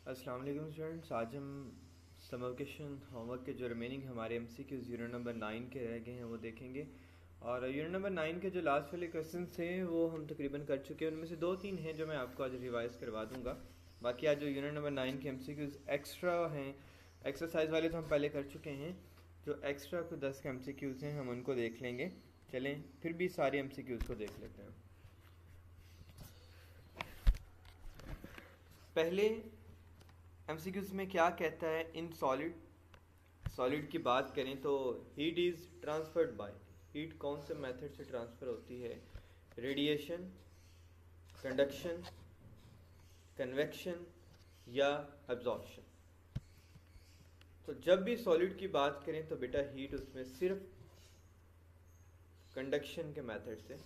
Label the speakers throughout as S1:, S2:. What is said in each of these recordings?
S1: अस्सलाम वालेकुम स्टूडेंट्स। आज हम समर वेकेशन होमवर्क के जो रिमेनिंग हमारे एमसीक्यूज़ यूनिट नंबर 9 के रह गए हैं वो देखेंगे। और यूनिट नंबर 9 के जो लास्ट वाले क्वेश्चन थे वो हम तकरीबन कर चुके हैं। उनमें से 2-3 हैं जो मैं आपको आज रिवाइज़ करवा दूंगा। बाकी आज जो यूनिट नंबर 9 के एमसीक्यूज़ एक्स्ट्रा हैं, एक्सरसाइज वाले तो हम पहले कर चुके हैं। जो एक्स्ट्रा को 10 के एमसीक्यूज़ हैं हम उनको देख लेंगे। चलें फिर भी सारे एमसीक्यूज़ को देख लेते हैं। पहले एमसीक्यूज़ में क्या कहता है, इन सॉलिड की बात करें तो heat is transferred by, heat कौन से मेथड से ट्रांसफ़र होती है? रेडिएशन, कंडक्शन, कन्वेक्शन या एब्जॉर्प्शन। तो जब भी सॉलिड की बात करें तो बेटा हीट उसमें सिर्फ कंडक्शन के मेथड से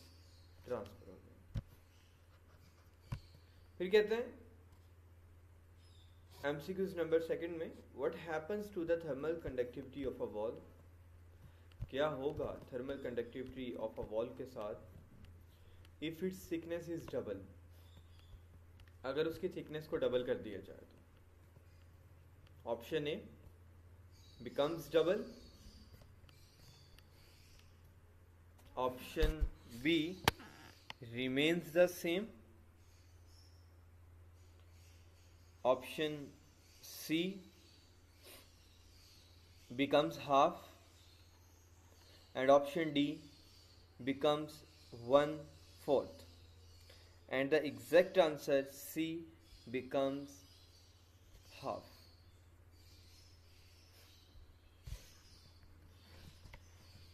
S1: ट्रांसफ़र होती है। फिर कहते हैं एमसीक्यूज नंबर सेकंड में, what happens to the thermal conductivity of a wall, क्या होगा thermal conductivity of a wall के साथ if its thickness is double, अगर उसकी थिकनेस को डबल कर दिया जाए तो? Option A becomes double, option B remains the same, option C becomes half, and option D becomes 1/4, and the exact answer C becomes half.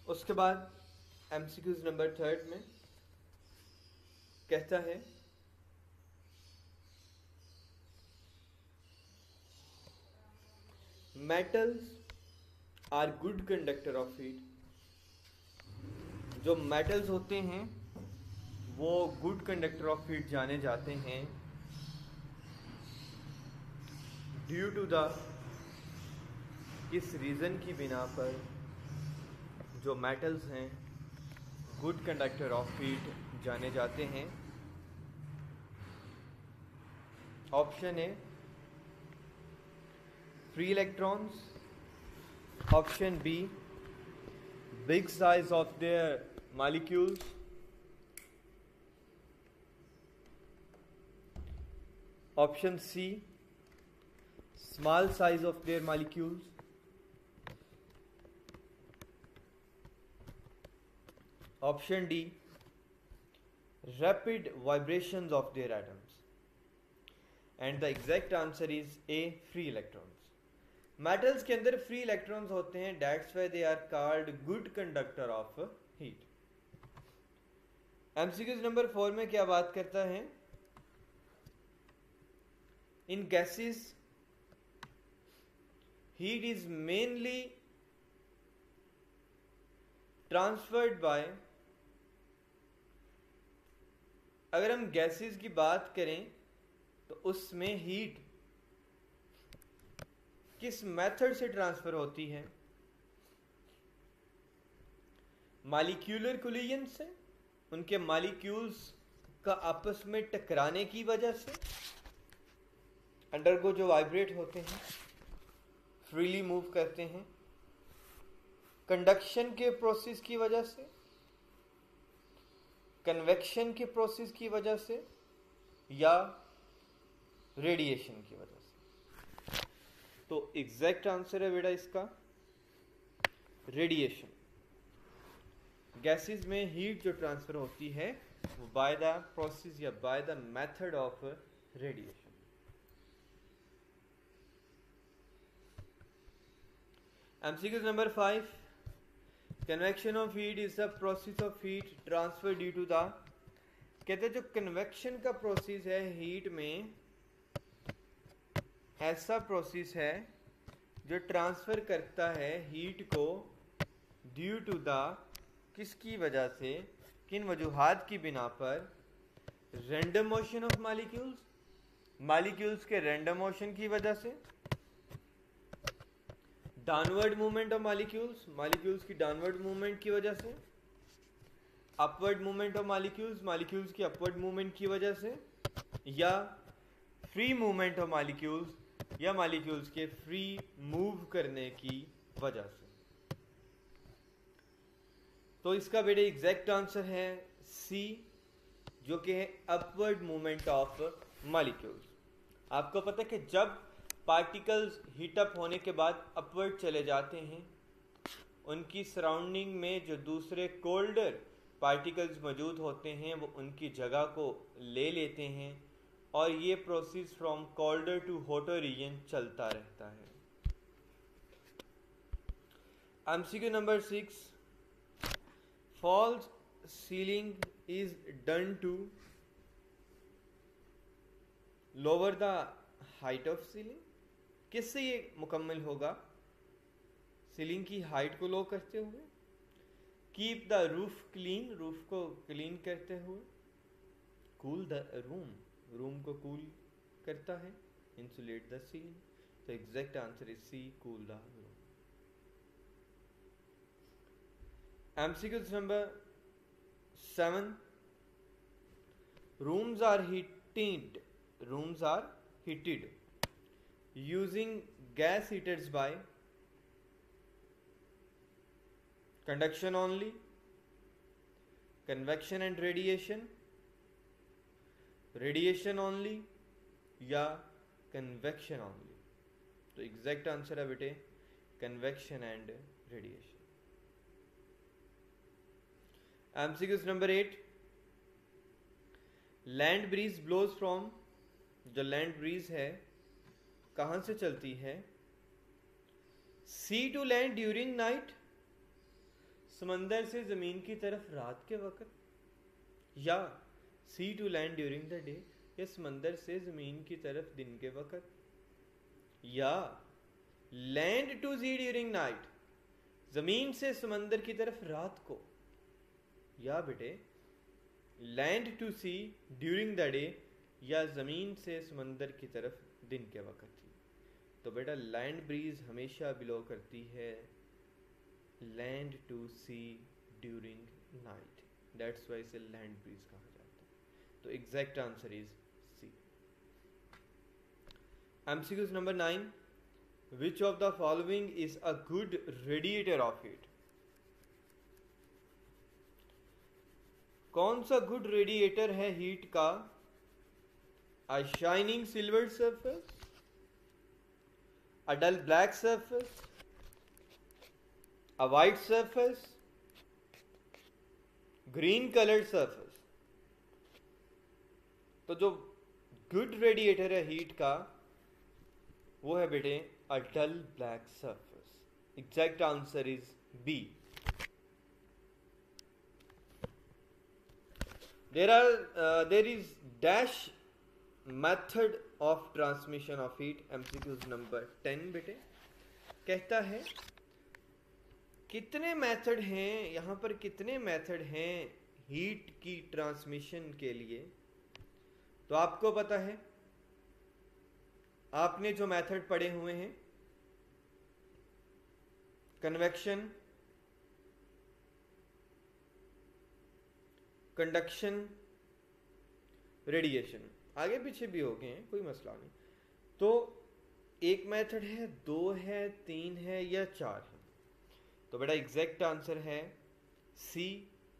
S1: उसके बाद MCQs number third में कहता है metals are good conductor of heat, जो metals होते हैं वो good conductor of heat जाने जाते हैं ड्यू टू द, किस रीज़न की बिना पर जो मेटल्स हैं गुड कंडक्टर ऑफ हीट जाने जाते हैं? Option A free electrons, option B big size of their molecules, option C small size of their molecules, option D rapid vibrations of their atoms, and the exact answer is A free electrons. Metals के अंदर free electrons होते हैं, that's why they are called good conductor of heat. MCQs number 4 में क्या बात करता है, in gases heat is mainly transferred by, अगर हम गैसेस की बात करें तो उसमें हीट किस मेथड से ट्रांसफर होती है? मॉलिक्यूलर कोलिजन से, उनके मॉलिक्यूल्स का आपस में टकराने की वजह से, अंडरगो जो वाइब्रेट होते हैं, फ्रीली मूव करते हैं, कंडक्शन के प्रोसेस की वजह से, कन्वेक्शन के प्रोसेस की वजह से, या रेडिएशन की वजह से? तो एग्जैक्ट आंसर है बेटा इसका रेडिएशन। गैसेस में हीट जो ट्रांसफर होती है वो बाय द प्रोसेस या by the method of radiation. MCQs number 5, convection of heat is the process of heat transfer due to the, कहते हैं जो कन्वेक्शन का प्रोसेस है हीट में, ऐसा प्रोसेस है जो ट्रांसफर करता है हीट को ड्यू टू द, किसकी वजह से, किन वजूहात की बिना पर? Random motion of molecules, molecules के रैंडम मोशन की वजह से, downward movement of molecules, molecules की डाउनवर्ड मूवमेंट की वजह से, upward movement of molecules, molecules की अपवर्ड मूवमेंट की वजह से, या फ्री मूवमेंट ऑफ मॉलिक्यूल्स या मॉलिक्यूल्स के फ्री मूव करने की वजह से। तो इसका बेटे एग्जैक्ट आंसर है सी, जो कि है अपवर्ड मूवमेंट ऑफ मॉलिक्यूल्स। आपको पता है कि जब पार्टिकल्स हीट अप होने के बाद अपवर्ड चले जाते हैं, उनकी सराउंडिंग में जो दूसरे कोल्डर पार्टिकल्स मौजूद होते हैं वो उनकी जगह को ले लेते हैं, और ये process from colder to hotter region चलता रहता है। MCQ number 6, false ceiling is done to lower the height of ceiling. किससे ये मुकम्मल होगा? सीलिंग की हाइट को लो करते हुए, keep the roof clean, roof को क्लीन करते हुए, कूल द रूम, रूम को कूल करता है, इंसुलेट द सीलिंग। तो exact answer is C, cool the room. MCQ number 7, rooms are heated, rooms are heated using gas heaters by conduction only, convection and radiation, radiation only या convection only। तो exact answer है बेटे convection and radiation। MCQs number 8, land breeze blows from, जो land breeze है कहां से चलती है? Sea to land during night, समंदर से जमीन की तरफ रात के वक्त, या sea to land during the day, या समंदर से जमीन की तरफ दिन के वक्त, या land to sea during night, जमीन से समंदर की तरफ रात को, या बेटे land to sea during the day, या जमीन से समंदर की तरफ दिन के वक्त ही। तो बेटा लैंड ब्रीज हमेशा बिलो करती है land to sea during night, that's why इसे लैंड ब्रीज कहा जाता है। तो exact answer is C. MCQs number 9, which of the following is a good radiator of heat? कौन सा गुड रेडिएटर है हीट का? A shining silver surface, a dull black surface, a white surface, green colored surface। तो जो good radiator है heat का वो है बेटे a dull black surface। Exact answer is B. there is dash method of transmission of heat। MCQs number 10 बेटे कहता है कितने मेथड हैं यहां पर, कितने मेथड हैं हीट की ट्रांसमिशन के लिए? तो आपको पता है, आपने जो मेथड पढ़े हुए हैं, कन्वेक्शन, कंडक्शन, रेडिएशन, आगे पीछे भी हो गए हैं, कोई मसला नहीं। तो एक मेथड है, 2 है, 3 है या 4 है? तो बेटा एग्जैक्ट आंसर है सी,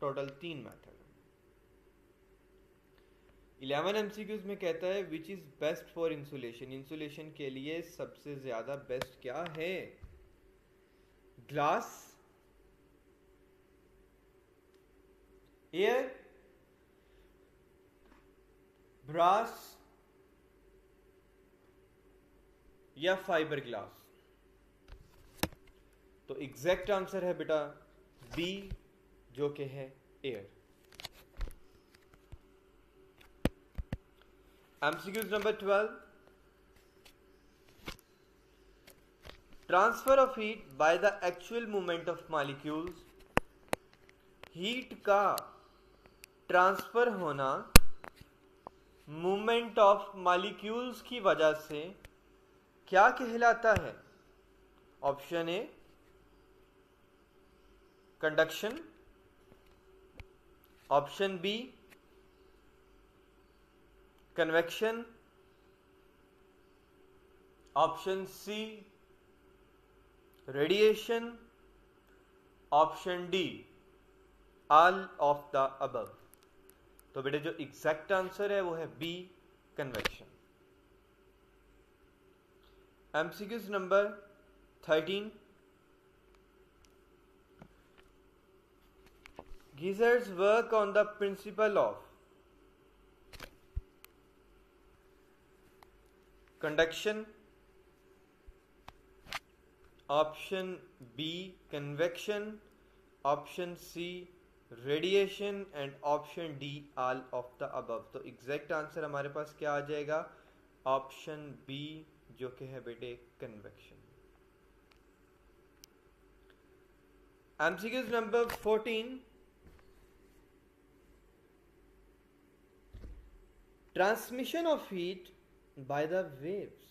S1: टोटल 3 मेथड। 11 एमसीक्यूज में कहता है which is best for insulation. Insulation के लिए सबसे ज्यादा बेस्ट क्या है? ग्लास, एयर, ब्रास या फाइबर ग्लास? तो एग्जैक्ट आंसर है बेटा बी, जो कि है air. MCQs number 12, transfer of heat by the actual movement of molecules. Heat का ट्रांसफर होना मूवमेंट ऑफ मॉलिक्यूल्स की वजह से क्या कहलाता है? Option A conduction, option B convection, option C radiation, option D all of the above. तो बेटे जो एग्जैक्ट आंसर है वो है B convection. MCQs number 13। Geysers work on the principle of conduction, option B convection, option C radiation and option D all of the above। तो exact answer हमारे पास क्या आ जाएगा? ऑप्शन बी जो कि है बेटे convection. MCQs number 14। Transmission of heat by the waves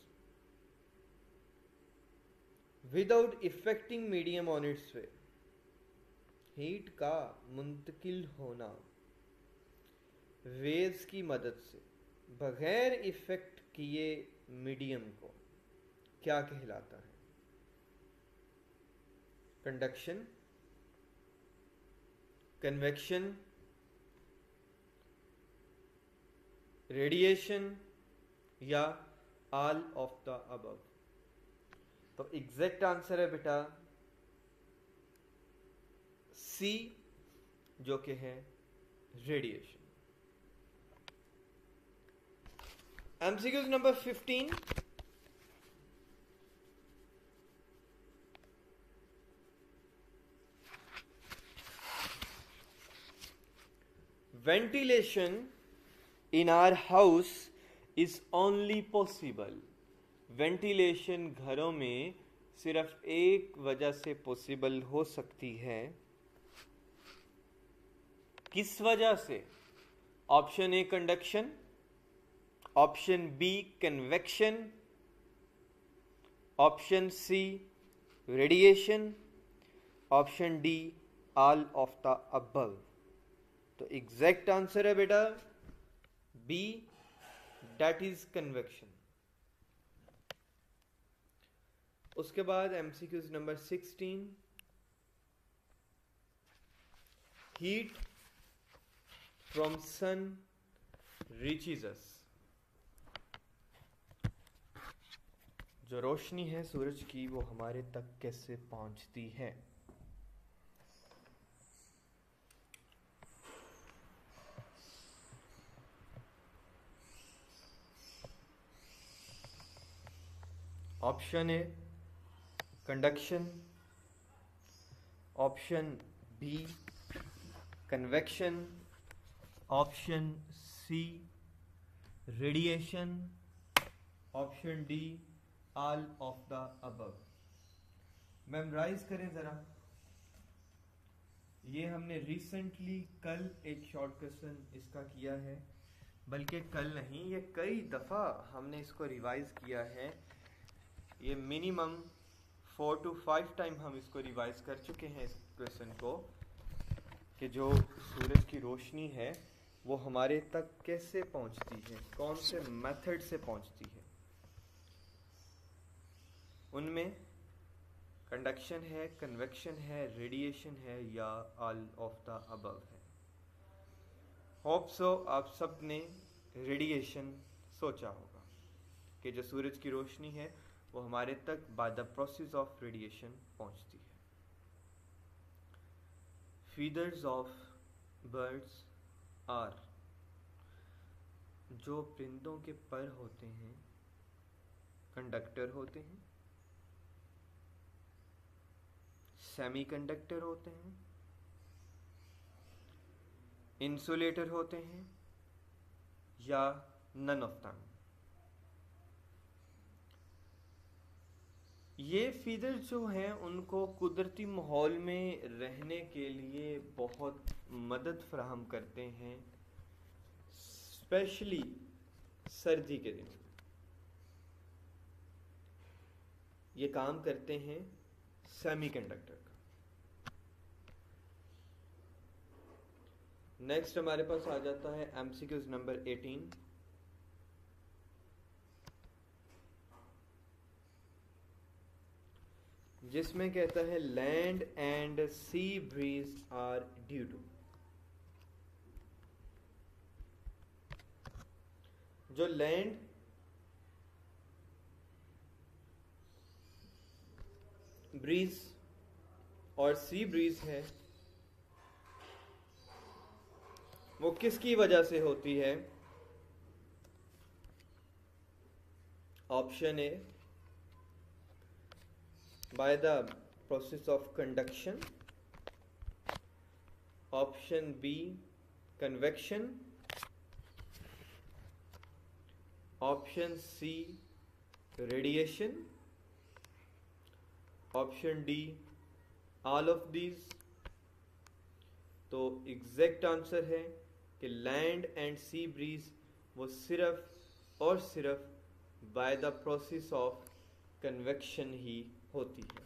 S1: without affecting medium on its way। Heat का मुंतकिल होना वेव्स की मदद से बगैर इफेक्ट किए मीडियम को क्या कहलाता है? कंडक्शन, कन्वेक्शन, रेडिएशन या ऑल ऑफ द अबव। तो एग्जैक्ट आंसर है बेटा सी जो कि है radiation. MCQs number 15। Ventilation in our house is only possible। Ventilation घरों में सिर्फ एक वजह से पॉसिबल हो सकती है। किस वजह से? Option A conduction, option B convection, option C radiation, option D all of the above. तो एग्जैक्ट आंसर है बेटा बी, दैट इज कन्वेक्शन। उसके बाद MCQs number 16। Heat from sun reaches us. जो रोशनी है सूरज की वो हमारे तक कैसे पहुंचती है? Option A conduction, option B convection, option C radiation, option D all of the above. Memorise करें जरा। ये हमने रिसेंटली कल एक शॉर्ट क्वेश्चन इसका किया है, बल्कि कल नहीं, ये कई दफ़ा हमने इसको रिवाइज किया है। ये मिनिमम 4 to 5 टाइम हम इसको रिवाइज कर चुके हैं इस क्वेश्चन को, कि जो सूरज की रोशनी है वो हमारे तक कैसे पहुंचती है, कौन से मेथड से पहुंचती है। उनमें कंडक्शन है, कन्वेक्शन है, रेडिएशन है या ऑल ऑफ द अबव है। होप सो आप सब ने रेडिएशन सोचा होगा कि जो सूरज की रोशनी है वो हमारे तक bye the process of radiation पहुंचती है। फीदर्स ऑफ बर्ड्स आर, जो परिंदों के पर होते हैं कंडक्टर होते हैं, सेमी कंडक्टर होते हैं, इंसुलेटर होते हैं या नन ऑफ देम। ये फीदर जो हैं उनको कुदरती माहौल में रहने के लिए बहुत मदद फराहम करते हैं, स्पेशली सर्दी के दिनों में ये काम करते हैं सेमीकंडक्टर का। नेक्स्ट हमारे पास आ जाता है एमसीक्यूज नंबर 18। जिसमें कहता है land and sea breeze are due to, जो लैंड ब्रीज और सी ब्रीज है वो किसकी वजह से होती है? Option A, by the process of conduction, option B convection, option C radiation, option D all of these. तो एग्जैक्ट आंसर है कि लैंड एंड सी ब्रीज वो सिर्फ और सिर्फ by the process of convection ही होती है।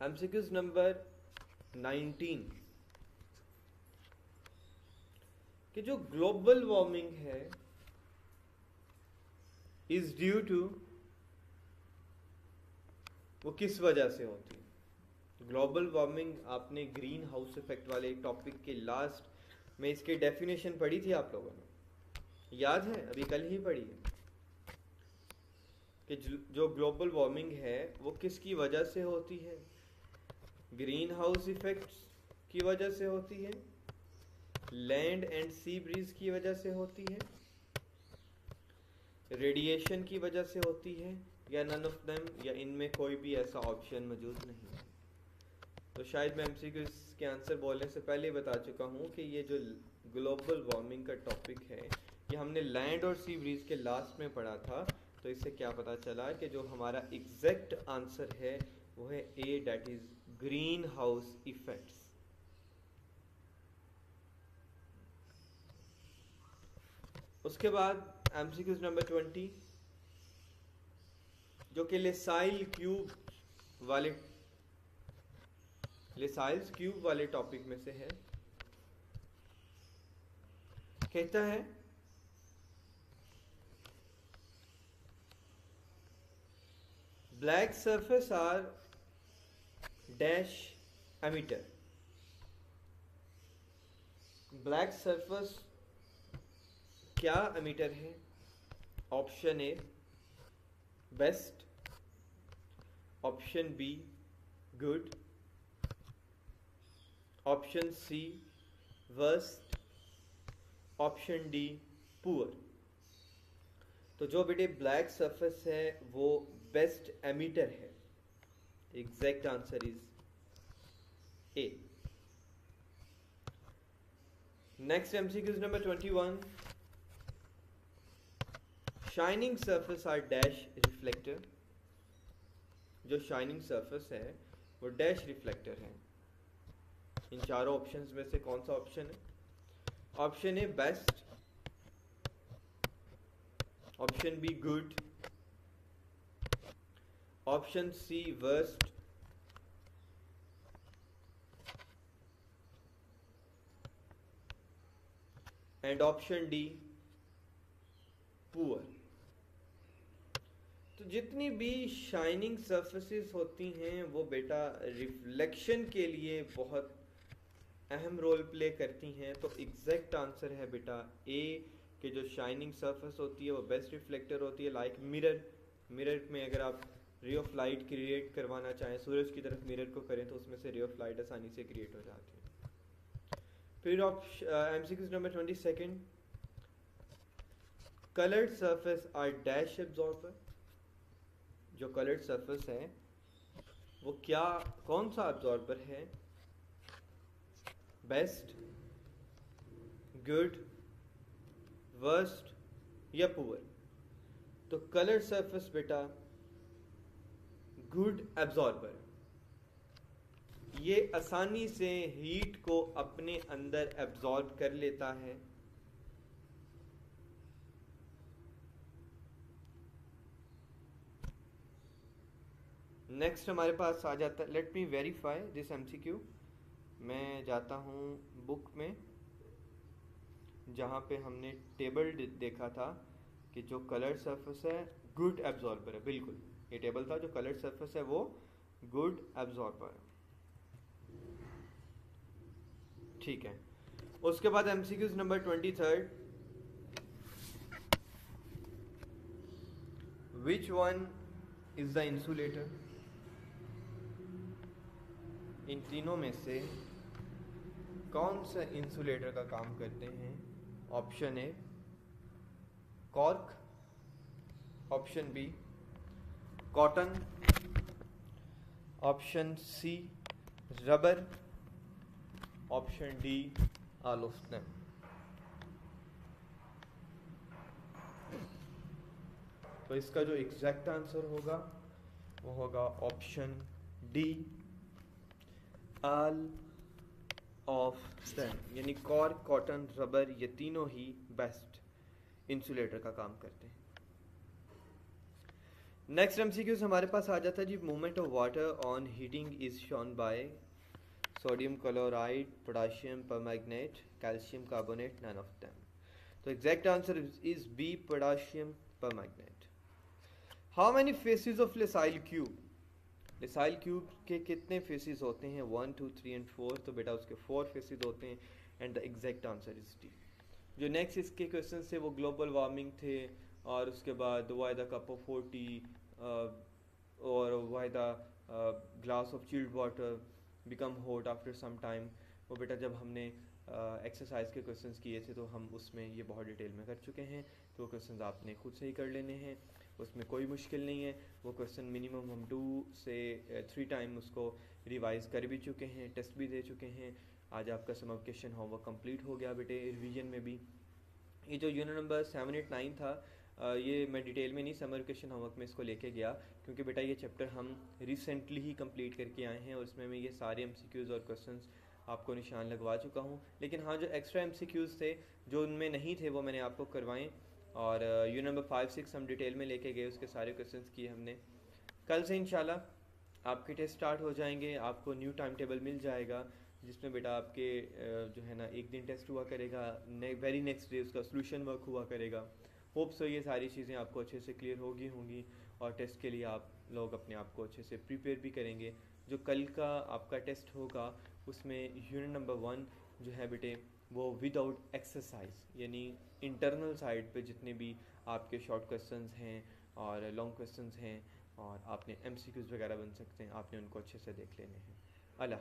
S1: एमसीक्यूज नंबर 19 कि जो ग्लोबल वार्मिंग है इज ड्यू टू, वो किस वजह से होती है? ग्लोबल वार्मिंग आपने ग्रीन हाउस इफेक्ट वाले टॉपिक के लास्ट में इसकी डेफिनेशन पढ़ी थी आप लोगों ने, याद है? अभी कल ही पढ़ी है कि जो ग्लोबल वार्मिंग है वो किसकी वजह से होती है? ग्रीन हाउस इफेक्ट्स की वजह से होती है, लैंड एंड सी ब्रीज की वजह से होती है, रेडिएशन की वजह से होती है, या नन ऑफ देम, या इनमें कोई भी ऐसा ऑप्शन मौजूद नहीं है। तो शायद मैं एमसीक्यू के आंसर बोलने से पहले बता चुका हूँ कि ये जो ग्लोबल वार्मिंग का टॉपिक है ये हमने लैंड और सी ब्रीज के लास्ट में पढ़ा था। तो इससे क्या पता चला कि जो हमारा एग्जैक्ट आंसर है वो है A, that is greenhouse effects. उसके बाद एमसीक्यूज नंबर 20 जो कि लेसाइल क्यूब वाले टॉपिक में से है, कहता है black surface are dash emitter. Black surface क्या एमिटर है? Option A best, option B good, option C worst, option D poor. तो जो बेटे ब्लैक सरफेस है वो बेस्ट एमिटर है। Exact answer is A. Next MCQs number 21 shining surface are dash reflector. जो shining surface है वो डैश रिफ्लेक्टर है। इन चारों ऑप्शंस में से कौन सा ऑप्शन है? Option A best, option B good, option C worst, and option D poor. तो जितनी भी शाइनिंग सरफेसेस होती हैं वो बेटा रिफ्लेक्शन के लिए बहुत अहम रोल प्ले करती हैं। तो एग्जैक्ट आंसर है बेटा ए कि जो शाइनिंग सरफेस होती है वो बेस्ट रिफ्लेक्टर होती है। लाइक मिरर में अगर आप रे ऑफ लाइट क्रिएट करवाना चाहें, सूरज की तरफ मिरर को करें तो उसमें से रे ऑफ लाइट आसानी से क्रिएट हो जाती है। फिर MCQs number 22 coloured surface are dash absorber. जो कलर्ड सरफेस है वो कौन सा एब्जॉर्बर है? बेस्ट, गुड, वर्स्ट या पुअर? तो कलर्ड सरफेस बेटा गुड एब्जॉर्बर, ये आसानी से हीट को अपने अंदर एब्जॉर्ब कर लेता है। नेक्स्ट हमारे पास आ जाता है, let me verify this MCQ. मैं जाता हूँ बुक में जहाँ पे हमने टेबल देखा था कि जो कलर सरफेस है गुड एब्जॉर्बर है। बिल्कुल ये टेबल था, जो कलर्ड सरफेस है वो गुड एब्जॉर्बर। ठीक है, उसके बाद MCQs number 23, which one is the insulator? इन तीनों में से कौन सा इंसुलेटर का काम करते हैं? Option A cork, option B cotton, option C rubber, option D all of them. तो इसका जो एग्जैक्ट आंसर होगा वो होगा option D all of them, यानी कॉर्क, कॉटन, रबर ये तीनों ही बेस्ट इंसुलेटर का काम करते हैं। नेक्स्ट एमसीक्यूज हमारे पास आ जाता है जी, movement of water on heating is shown by sodium chloride, potassium permanganate, calcium carbonate, none of them. तो exact answer is B potassium permanganate. How many faces of लेसाइल क्यूब? लेसाइल क्यूब के कितने फेसेस होते हैं? 1 2 3 एंड 4। तो बेटा उसके 4 फेसेस होते हैं and the exact answer is D. जो नेक्स्ट इसके क्वेश्चन थे वो ग्लोबल वार्मिंग थे, और उसके बाद वाई द कप ऑफ 40 और why the glass of chilled water become hot after some time. वो बेटा जब हमने एक्सरसाइज के क्वेश्चंस किए थे तो हम उसमें ये बहुत डिटेल में कर चुके हैं, तो क्वेश्चंस आपने खुद से ही कर लेने हैं, उसमें कोई मुश्किल नहीं है। वो क्वेश्चन मिनिमम हम 2 से 3 टाइम उसको रिवाइज कर भी चुके हैं, टेस्ट भी दे चुके हैं। आज आपका समर वेकेशन होमवर्क कंप्लीट हो गया बेटे, रिवीजन में भी। ये जो यूनिट नंबर 7 8 9 था, ये मैं डिटेल में नहीं समर वेकेशन होमवर्क में इसको लेके गया, क्योंकि बेटा ये चैप्टर हम रिसेंटली ही कंप्लीट करके आए हैं और उसमें मैं ये सारे एमसीक्यूज़ और क्वेश्चंस आपको निशान लगवा चुका हूँ। लेकिन हाँ, जो एक्स्ट्रा एमसीक्यूज़ थे जो उनमें नहीं थे वो मैंने आपको करवाएं, और यूनिट नंबर 5 6 हम डिटेल में लेके गए, उसके सारे क्वेश्चंस किए हमने। कल से इंशाल्लाह आपके टेस्ट स्टार्ट हो जाएंगे, आपको न्यू टाइम टेबल मिल जाएगा, जिसमें बेटा आपके जो है ना एक दिन टेस्ट हुआ करेगा, वेरी नेक्स्ट डे उसका सोल्यूशन वर्क हुआ करेगा। होप सो ये सारी चीज़ें आपको अच्छे से क्लियर होंगी और टेस्ट के लिए आप लोग अपने आप को अच्छे से प्रिपेयर भी करेंगे। जो कल का आपका टेस्ट होगा उसमें यूनिट नंबर 1 जो है बेटे वो विदाउट एक्सरसाइज, यानी इंटरनल साइड पे जितने भी आपके शॉर्ट क्वेश्चंस हैं और लॉन्ग क्वेश्चंस हैं और आपने एमसीक्यूज़ वगैरह बन सकते हैं, आपने उनको अच्छे से देख लेने हैं। अल्लाह।